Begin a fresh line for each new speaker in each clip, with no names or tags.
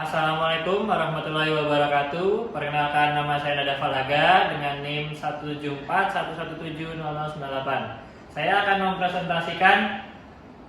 Assalamualaikum warahmatullahi wabarakatuh. Perkenalkan, nama saya Nada Falaga dengan NIM 17411700098. Saya akan mempresentasikan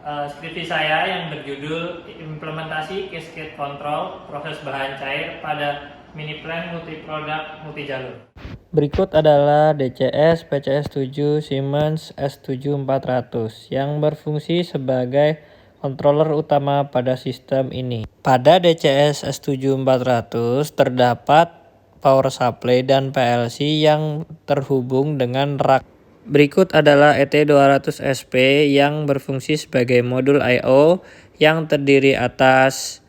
skripsi saya yang berjudul Implementasi Cascade Control Proses Bahan Cair pada Mini Plant Multi-Product Multijalur. Berikut adalah DCS PCS7 Siemens S7400 yang berfungsi sebagai controller utama pada sistem ini. Pada DCS S7400 terdapat power supply dan PLC yang terhubung dengan rak. Berikut adalah ET200SP yang berfungsi sebagai modul I/O yang terdiri atas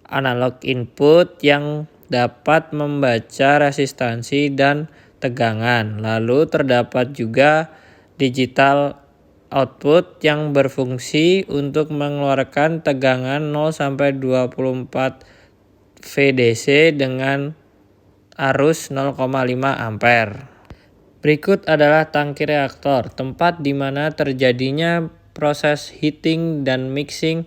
analog input yang dapat membaca resistansi dan tegangan. Lalu terdapat juga digital output yang berfungsi untuk mengeluarkan tegangan 0 sampai 24 VDC dengan arus 0,5 ampere. Berikut adalah tangki reaktor, tempat di mana terjadinya proses heating dan mixing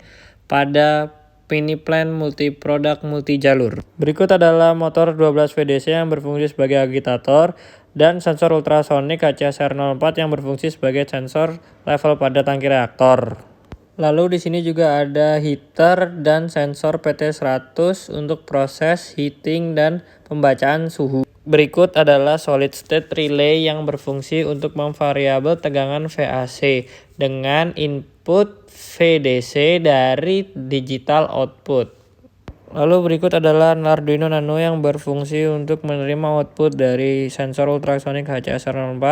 pada mini plant multi-product multijalur. Berikut adalah motor 12 VDC yang berfungsi sebagai agitator dan sensor ultrasonik HCSR04 yang berfungsi sebagai sensor level pada tangki reaktor. Lalu di sini juga ada heater dan sensor PT100 untuk proses heating dan pembacaan suhu. Berikut adalah solid state relay yang berfungsi untuk memvariabel tegangan VAC dengan input VDC dari digital output. Lalu berikut adalah Arduino Nano yang berfungsi untuk menerima output dari sensor ultrasonik HCSR04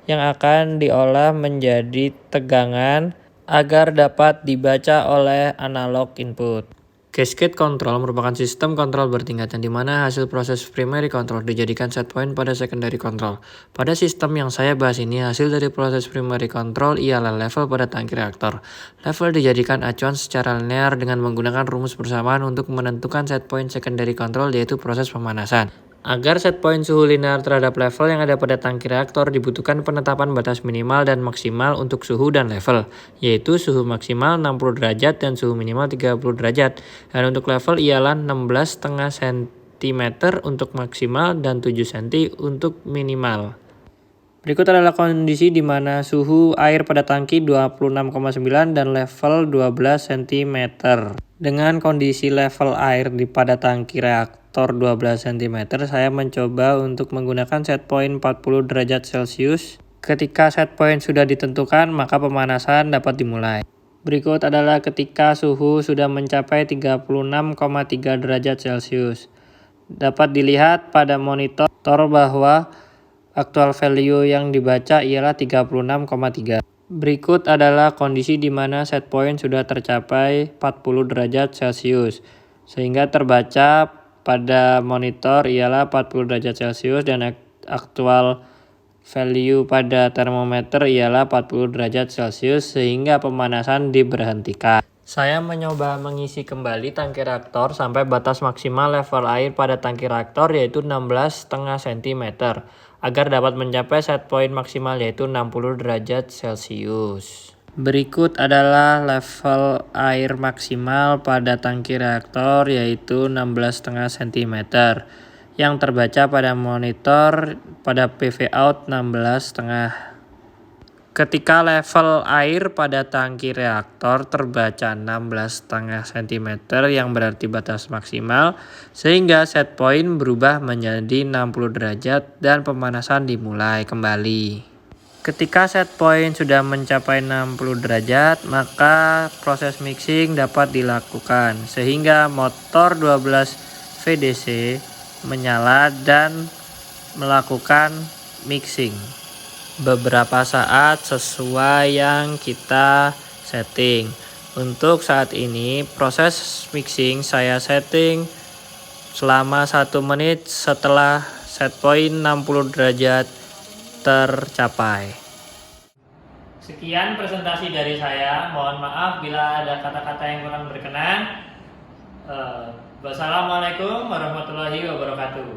yang akan diolah menjadi tegangan agar dapat dibaca oleh analog input. Cascade control merupakan sistem kontrol bertingkat yang dimana hasil proses primary control dijadikan set point pada secondary control. Pada sistem yang saya bahas ini, hasil dari proses primary control ialah level pada tangki reaktor. Level dijadikan acuan secara linear dengan menggunakan rumus bersamaan untuk menentukan set point secondary control, yaitu proses pemanasan. Agar set point suhu linear terhadap level yang ada pada tangki reaktor, dibutuhkan penetapan batas minimal dan maksimal untuk suhu dan level, yaitu suhu maksimal 60 derajat dan suhu minimal 30 derajat. Dan untuk level ialah 16,5 cm untuk maksimal dan 7 cm untuk minimal. Berikut adalah kondisi di mana suhu air pada tangki 26,9 dan level 12 cm. Dengan kondisi level air pada tangki reaktor 12 cm, saya mencoba untuk menggunakan set point 40 derajat Celcius. Ketika set point sudah ditentukan, maka pemanasan dapat dimulai. Berikut adalah ketika suhu sudah mencapai 36,3 derajat Celcius. Dapat dilihat pada monitor bahwa actual value yang dibaca ialah 36,3. Berikut adalah kondisi di mana set point sudah tercapai 40 derajat Celcius. Sehingga terbaca pada monitor ialah 40 derajat Celcius dan actual value pada termometer ialah 40 derajat Celcius sehingga pemanasan diberhentikan. Saya mencoba mengisi kembali tangki reaktor sampai batas maksimal level air pada tangki reaktor yaitu 16,5 cm agar dapat mencapai set point maksimal yaitu 60 derajat Celcius. Berikut adalah level air maksimal pada tangki reaktor yaitu 16,5 cm yang terbaca pada monitor pada PV out 16,5. Ketika level air pada tangki reaktor terbaca 16,5 cm yang berarti batas maksimal, sehingga set point berubah menjadi 60 derajat dan pemanasan dimulai kembali. Ketika set point sudah mencapai 60 derajat, maka proses mixing dapat dilakukan sehingga motor 12 VDC menyala dan melakukan mixing beberapa saat sesuai yang kita setting. Untuk saat ini proses mixing saya setting selama 1 menit setelah set point 60 derajat tercapai. Sekian presentasi dari saya. Mohon maaf bila ada kata-kata yang kurang berkenan. Wassalamualaikum warahmatullahi wabarakatuh.